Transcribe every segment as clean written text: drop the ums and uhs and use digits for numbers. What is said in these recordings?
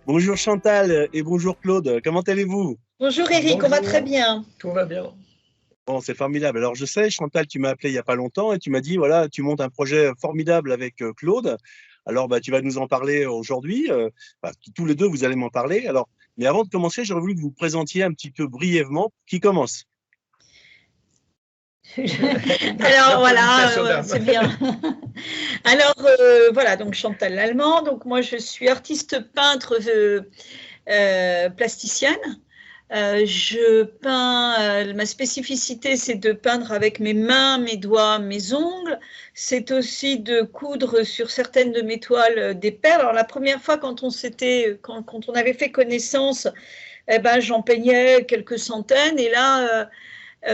Bonjour Chantal et bonjour Claude, comment allez-vous? Bonjour Eric, on va très Bonjour, bien. tout va bien. Bon, c'est formidable. Alors je sais, Chantal, tu m'as appelé il n'y a pas longtemps et tu m'as dit, voilà, tu montes un projet formidable avec Claude. Alors tu vas nous en parler aujourd'hui. Tous les deux, vous allez m'en parler. Alors, mais avant de commencer, j'aurais voulu que vous présentiez un petit peu brièvement qui commence. Alors voilà, Voilà, c'est bien. Alors voilà, donc Chantal Lallemand. Donc moi je suis artiste peintre plasticienne. Je peins, ma spécificité c'est de peindre avec mes mains, mes doigts, mes ongles. C'est aussi de coudre sur certaines de mes toiles des perles. Alors la première fois quand on avait fait connaissance, eh ben, j'en peignais quelques centaines et là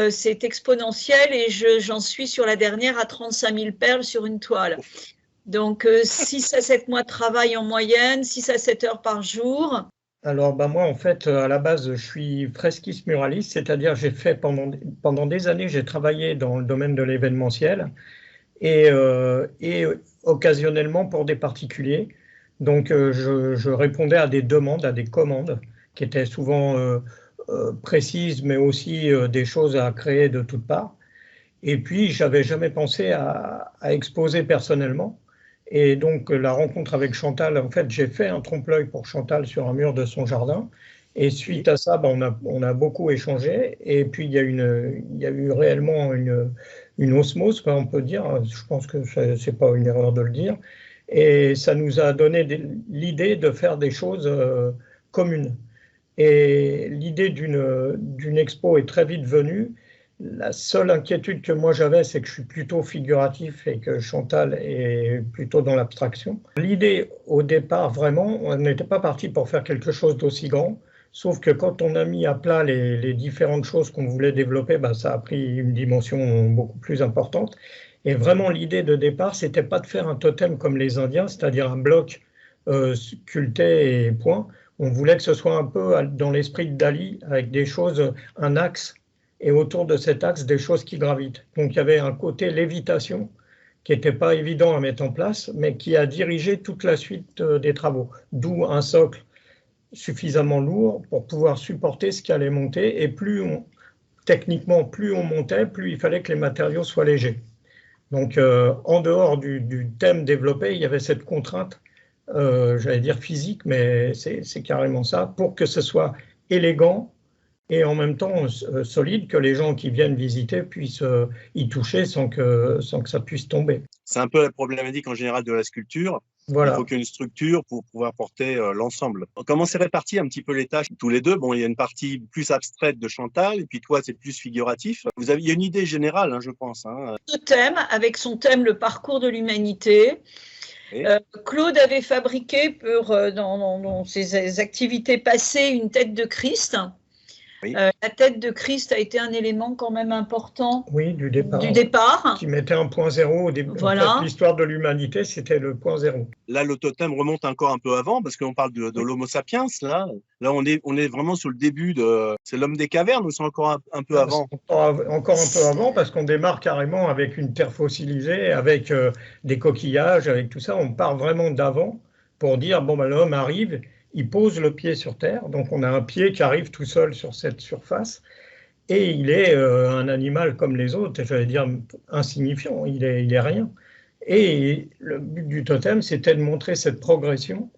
c'est exponentiel et j'en suis sur la dernière à 35 000 perles sur une toile. Donc 6 à 7 mois de travail en moyenne, 6 à 7 heures par jour. Alors moi en fait à la base je suis fresquiste muraliste, c'est-à-dire j'ai fait pendant des années j'ai travaillé dans le domaine de l'événementiel et occasionnellement pour des particuliers. Donc je répondais à des demandes, à des commandes qui étaient souvent précises mais aussi des choses à créer de toutes parts. Et puis, j'avais jamais pensé à exposer personnellement. Et donc, la rencontre avec Chantal, en fait, j'ai fait un trompe-l'œil pour Chantal sur un mur de son jardin. Et suite à ça, on a beaucoup échangé. Et puis, il y a eu réellement une osmose, quoi, on peut dire. Je pense que c'est pas une erreur de le dire. Et ça nous a donné l'idée de faire des choses communes. Et l'idée d'une expo est très vite venue. La seule inquiétude que moi j'avais, c'est que je suis plutôt figuratif et que Chantal est plutôt dans l'abstraction. L'idée, au départ, vraiment, on n'était pas parti pour faire quelque chose d'aussi grand, sauf que quand on a mis à plat les différentes choses qu'on voulait développer, ça a pris une dimension beaucoup plus importante. Et vraiment, l'idée de départ, c'était pas de faire un totem comme les Indiens, c'est-à-dire un bloc sculpté et point. On voulait que ce soit un peu dans l'esprit de Dali, avec des choses, un axe et autour de cet axe, des choses qui gravitent. Donc il y avait un côté lévitation qui n'était pas évident à mettre en place, mais qui a dirigé toute la suite des travaux. D'où un socle suffisamment lourd pour pouvoir supporter ce qui allait monter. Et techniquement, plus on montait, plus il fallait que les matériaux soient légers. Donc en dehors du thème développé, il y avait cette contrainte, j'allais dire physique, mais c'est carrément ça, pour que ce soit élégant, et en même temps solide, que les gens qui viennent visiter puissent y toucher sans que ça puisse tomber. C'est un peu la problématique en général de la sculpture. Voilà. Il faut qu'il y ait une structure pour pouvoir porter l'ensemble. Comment c'est réparti un petit peu les tâches tous les deux? Bon, il y a une partie plus abstraite de Chantal, et puis toi, c'est plus figuratif. Il y a une idée générale, je pense. Ce thème, avec son thème, le parcours de l'humanité. Claude avait fabriqué dans ses activités passées une tête de Christ. Oui. La tête de Christ a été un élément quand même important du départ. Qui mettait un point zéro au début. Voilà. En fait, l'histoire de l'humanité, c'était le point zéro. Là, le totem remonte encore un peu avant, parce qu'on parle de l'Homo sapiens. Là, on est vraiment sur le début c'est l'homme des cavernes, ou c'est encore un peu avant? Encore un peu avant, parce qu'on démarre carrément avec une terre fossilisée, avec des coquillages, avec tout ça. On part vraiment d'avant pour dire, l'homme arrive, il pose le pied sur terre, donc on a un pied qui arrive tout seul sur cette surface, et il est un animal comme les autres, j'allais dire insignifiant, il est rien. Et le but du totem, c'était de montrer cette progression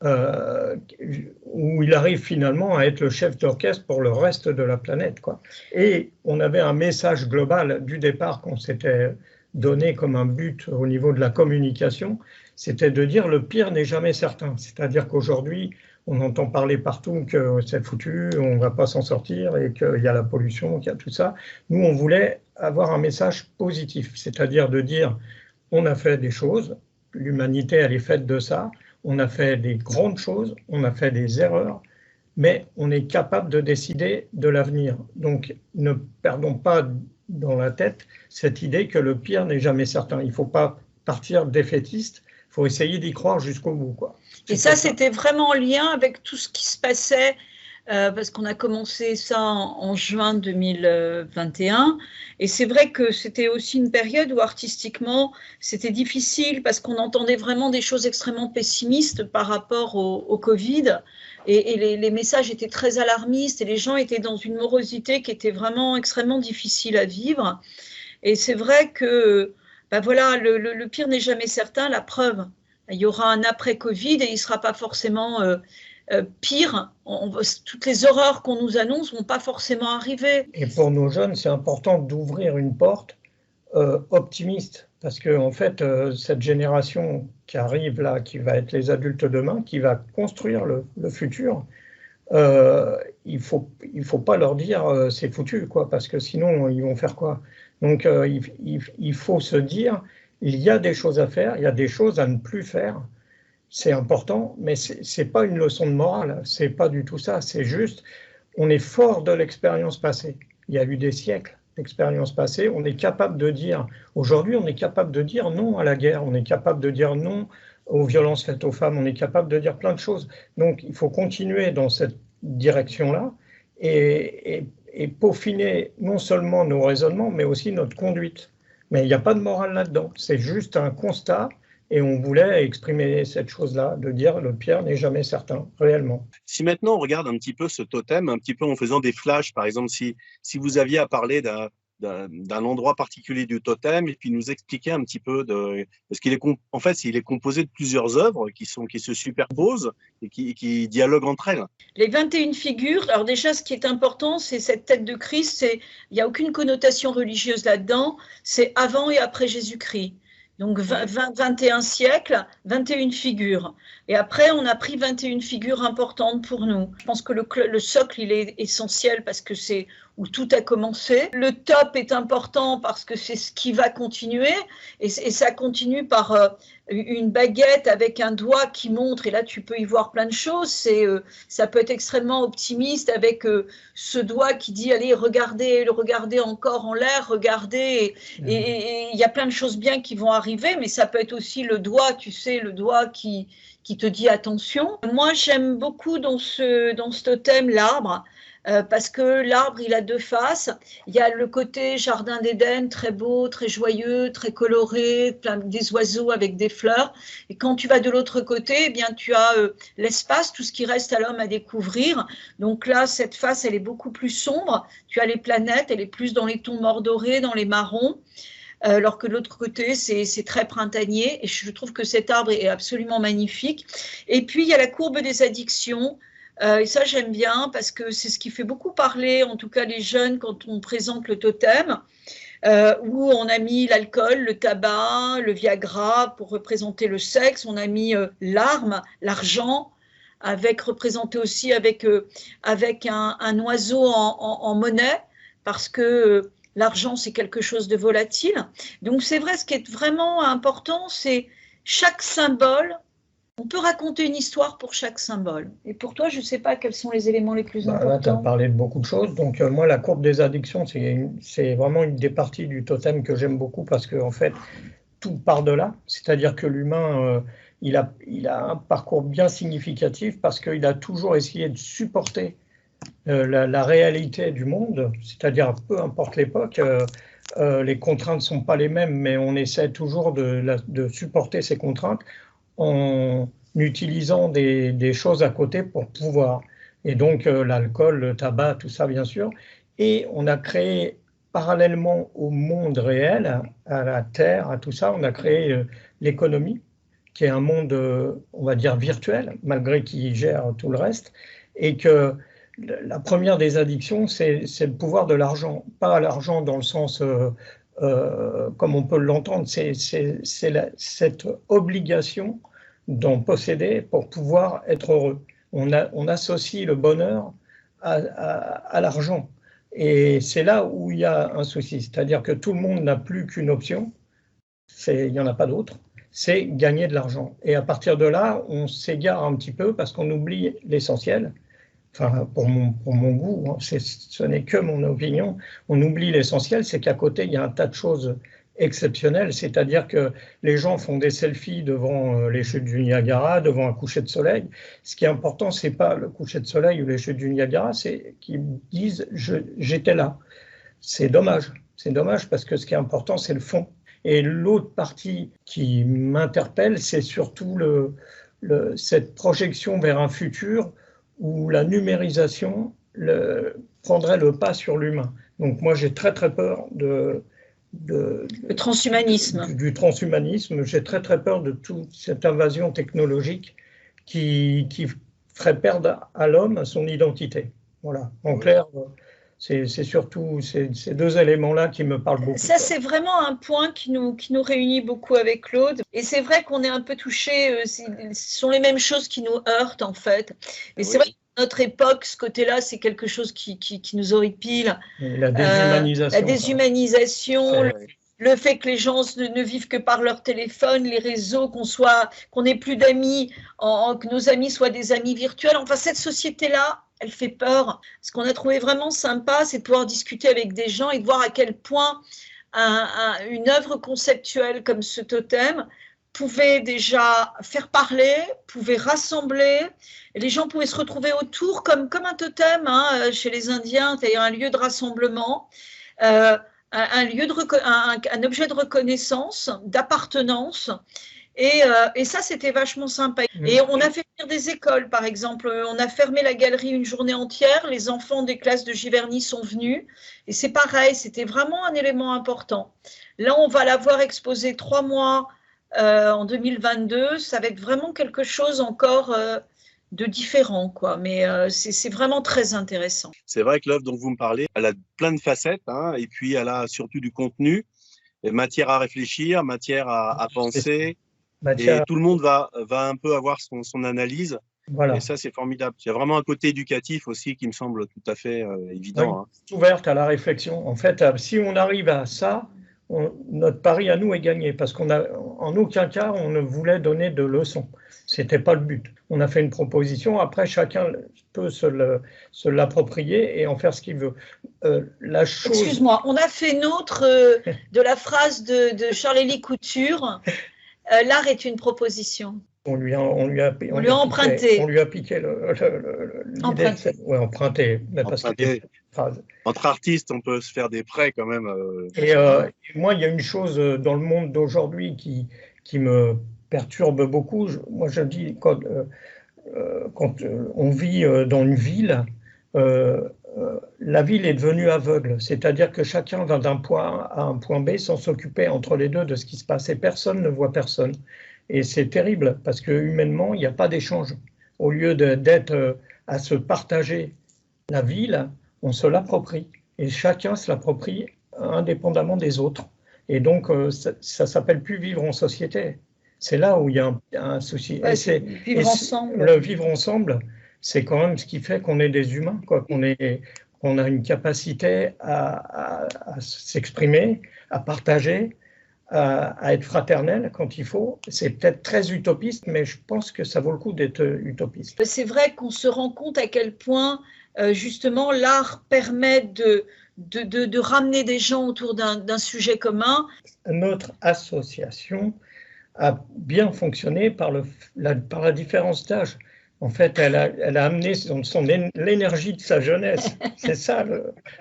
où il arrive finalement à être le chef d'orchestre pour le reste de la planète, quoi. Et on avait un message global du départ qu'on s'était donné comme un but au niveau de la communication, c'était de dire le pire n'est jamais certain. C'est-à-dire qu'aujourd'hui, on entend parler partout que c'est foutu, on ne va pas s'en sortir et qu'il y a la pollution, qu'il y a tout ça. Nous, on voulait avoir un message positif, c'est-à-dire de dire on a fait des choses, l'humanité, elle est faite de ça, on a fait des grandes choses, on a fait des erreurs, mais on est capable de décider de l'avenir. Donc, ne perdons pas dans la tête cette idée que le pire n'est jamais certain. Il ne faut pas partir défaitiste, il faut essayer d'y croire jusqu'au bout, quoi. Et ça, c'était vraiment en lien avec tout ce qui se passait parce qu'on a commencé ça en juin 2021. Et c'est vrai que c'était aussi une période où artistiquement, c'était difficile parce qu'on entendait vraiment des choses extrêmement pessimistes par rapport au Covid. Et les messages étaient très alarmistes et les gens étaient dans une morosité qui était vraiment extrêmement difficile à vivre. Et c'est vrai que ben voilà, le pire n'est jamais certain. La preuve, il y aura un après-Covid et il ne sera pas forcément pire. Toutes les horreurs qu'on nous annonce ne vont pas forcément arriver. Et pour nos jeunes, c'est important d'ouvrir une porte optimiste. Parce que en fait, cette génération qui arrive là, qui va être les adultes demain, qui va construire le futur, il faut pas leur dire c'est foutu, quoi, parce que sinon ils vont faire quoi? Donc il faut se dire il y a des choses à faire, il y a des choses à ne plus faire. C'est important, mais c'est pas une leçon de morale, c'est pas du tout ça. C'est juste, on est fort de l'expérience passée. Il y a eu des siècles d'expérience passée. On est capable de dire, aujourd'hui, on est capable de dire non à la guerre. On est capable de dire non aux violences faites aux femmes. On est capable de dire plein de choses. Donc, il faut continuer dans cette direction-là et peaufiner non seulement nos raisonnements, mais aussi notre conduite. Mais il n'y a pas de morale là-dedans. C'est juste un constat. Et on voulait exprimer cette chose-là, de dire le pire n'est jamais certain, réellement. Si maintenant on regarde un petit peu ce totem, un petit peu en faisant des flashs, par exemple, si vous aviez à parler d'un endroit particulier du totem et puis nous expliquer un petit peu parce qu'il est en fait il est composé de plusieurs œuvres qui se superposent et qui dialoguent entre elles. Les 21 figures, alors déjà ce qui est important, c'est cette tête de Christ, il n'y a aucune connotation religieuse là-dedans, c'est avant et après Jésus-Christ. Donc 21 siècles, 21 figures. Et après, on a pris 21 figures importantes pour nous. Je pense que le socle, il est essentiel parce que c'est où tout a commencé. Le top est important parce que c'est ce qui va continuer. Et ça continue par une baguette avec un doigt qui montre. Et là, tu peux y voir plein de choses. Ça peut être extrêmement optimiste avec ce doigt qui dit, allez, regardez encore en l'air, regardez. Et il y a plein de choses bien qui vont arriver, mais ça peut être aussi le doigt, tu sais, le doigt qui te dit attention. Moi, j'aime beaucoup dans ce totem l'arbre, parce que l'arbre, il a deux faces. Il y a le côté jardin d'Éden, très beau, très joyeux, très coloré, plein des oiseaux avec des fleurs. Et quand tu vas de l'autre côté, eh bien, tu as l'espace, tout ce qui reste à l'homme à découvrir. Donc là, cette face, elle est beaucoup plus sombre. Tu as les planètes, elle est plus dans les tons mordorés, dans les marrons. Alors que de l'autre côté, c'est très printanier. Et je trouve que cet arbre est absolument magnifique. Et puis, il y a la courbe des addictions. Et ça, j'aime bien parce que c'est ce qui fait beaucoup parler, en tout cas les jeunes, quand on présente le totem, où on a mis l'alcool, le tabac, le Viagra pour représenter le sexe. On a mis l'arme, l'argent, représenté aussi avec un oiseau en monnaie, parce que l'argent, c'est quelque chose de volatile. Donc, c'est vrai, ce qui est vraiment important, c'est chaque symbole. On peut raconter une histoire pour chaque symbole. Et pour toi, je ne sais pas quels sont les éléments les plus importants. Là, tu as parlé de beaucoup de choses. Donc, moi, la courbe des addictions, c'est vraiment une des parties du totem que j'aime beaucoup parce qu'en fait, tout part de là. C'est-à-dire que l'humain, il a un parcours bien significatif parce qu'il a toujours essayé de supporter la réalité du monde, c'est-à-dire peu importe l'époque, les contraintes ne sont pas les mêmes, mais on essaie toujours de supporter ces contraintes en utilisant des choses à côté pour pouvoir. Et donc l'alcool, le tabac, tout ça bien sûr. Et on a créé, parallèlement au monde réel, à la Terre, à tout ça, on a créé l'économie, qui est un monde, on va dire, virtuel, malgré qu'il gère tout le reste, et que la première des addictions, c'est le pouvoir de l'argent. Pas l'argent dans le sens comme on peut l'entendre, c'est cette obligation d'en posséder pour pouvoir être heureux. On associe le bonheur à l'argent. Et c'est là où il y a un souci. C'est-à-dire que tout le monde n'a plus qu'une option, il n'y en a pas d'autre, c'est gagner de l'argent. Et à partir de là, on s'égare un petit peu parce qu'on oublie l'essentiel. Enfin, pour mon goût, hein, ce n'est que mon opinion, on oublie l'essentiel, c'est qu'à côté, il y a un tas de choses exceptionnel, c'est-à-dire que les gens font des selfies devant les chutes du Niagara, devant un coucher de soleil. Ce qui est important, c'est pas le coucher de soleil ou les chutes du Niagara, c'est qu'ils disent j'étais là. C'est dommage parce que ce qui est important, c'est le fond. Et l'autre partie qui m'interpelle, c'est surtout cette projection vers un futur où la numérisation prendrait le pas sur l'humain. Donc moi, j'ai très peur le transhumanisme. Du transhumanisme. J'ai très peur de toute cette invasion technologique qui ferait perdre à l'homme son identité. Voilà. En clair, c'est surtout ces deux éléments-là qui me parlent beaucoup. Ça, c'est vraiment un point qui nous réunit beaucoup avec Claude. Et c'est vrai qu'on est un peu touchés. Ce sont les mêmes choses qui nous heurtent, en fait. Mais c'est vrai que notre époque, ce côté-là, c'est quelque chose qui nous horripile. La déshumanisation. La déshumanisation, le fait que les gens ne vivent que par leur téléphone, les réseaux, qu'on n'ait plus d'amis, que nos amis soient des amis virtuels. Enfin, cette société-là, elle fait peur. Ce qu'on a trouvé vraiment sympa, c'est de pouvoir discuter avec des gens et de voir à quel point une œuvre conceptuelle comme ce totem pouvait déjà faire parler, pouvait rassembler, et les gens pouvaient se retrouver autour comme un totem chez les Indiens, c'est-à-dire un lieu de rassemblement, un objet de reconnaissance, d'appartenance. Et ça, c'était vachement sympa. Et on a fait venir des écoles, par exemple. On a fermé la galerie une journée entière. Les enfants des classes de Giverny sont venus. Et c'est pareil, c'était vraiment un élément important. Là, on va la voir exposée 3 mois en 2022. Ça va être vraiment quelque chose encore de différent, quoi. Mais c'est vraiment très intéressant. C'est vrai que l'œuvre dont vous me parlez, elle a plein de facettes, et puis elle a surtout du contenu, matière à réfléchir, matière à penser. Et tout le monde va un peu avoir son analyse. Voilà. Et ça, c'est formidable. Il y a vraiment un côté éducatif aussi qui me semble tout à fait évident. Oui, ouverte à la réflexion. En fait, si on arrive à ça, notre pari à nous est gagné parce qu'en aucun cas, on ne voulait donner de leçons. Ce n'était pas le but. On a fait une proposition. Après, chacun peut se l'approprier et en faire ce qu'il veut. Excuse-moi, on a fait nôtre de la phrase de Charles-Élie Couture. L'art est une proposition. On lui a emprunté. On lui a piqué l'idée. Oui, emprunté. Entre artistes, on peut se faire des prêts quand même. Et moi, il y a une chose dans le monde d'aujourd'hui qui me perturbe beaucoup. Moi, je dis, quand on vit dans une ville, la ville est devenue aveugle, c'est-à-dire que chacun va d'un point A à un point B sans s'occuper entre les deux de ce qui se passe et personne ne voit personne. Et c'est terrible parce que humainement, il n'y a pas d'échange. Au lieu d'être à se partager la ville, on se l'approprie et chacun se l'approprie indépendamment des autres. Et donc, ça s'appelle plus vivre en société. C'est là où il y a un souci. Ouais, vivre ensemble. Le vivre ensemble, c'est quand même ce qui fait qu'on est des humains, quoi. Qu'on a une capacité à s'exprimer, à partager, à être fraternel quand il faut. C'est peut-être très utopiste, mais je pense que ça vaut le coup d'être utopiste. C'est vrai qu'on se rend compte à quel point, justement, l'art permet de ramener des gens autour d'un sujet commun. Notre association a bien fonctionné par la différence d'âge. En fait, elle a amené l'énergie de sa jeunesse. C'est ça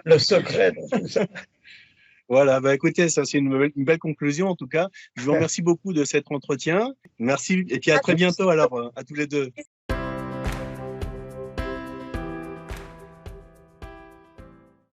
le secret de tout ça. Voilà, écoutez, ça c'est une belle conclusion en tout cas. Je vous remercie beaucoup de cet entretien. Merci et puis à très bientôt alors à tous les deux.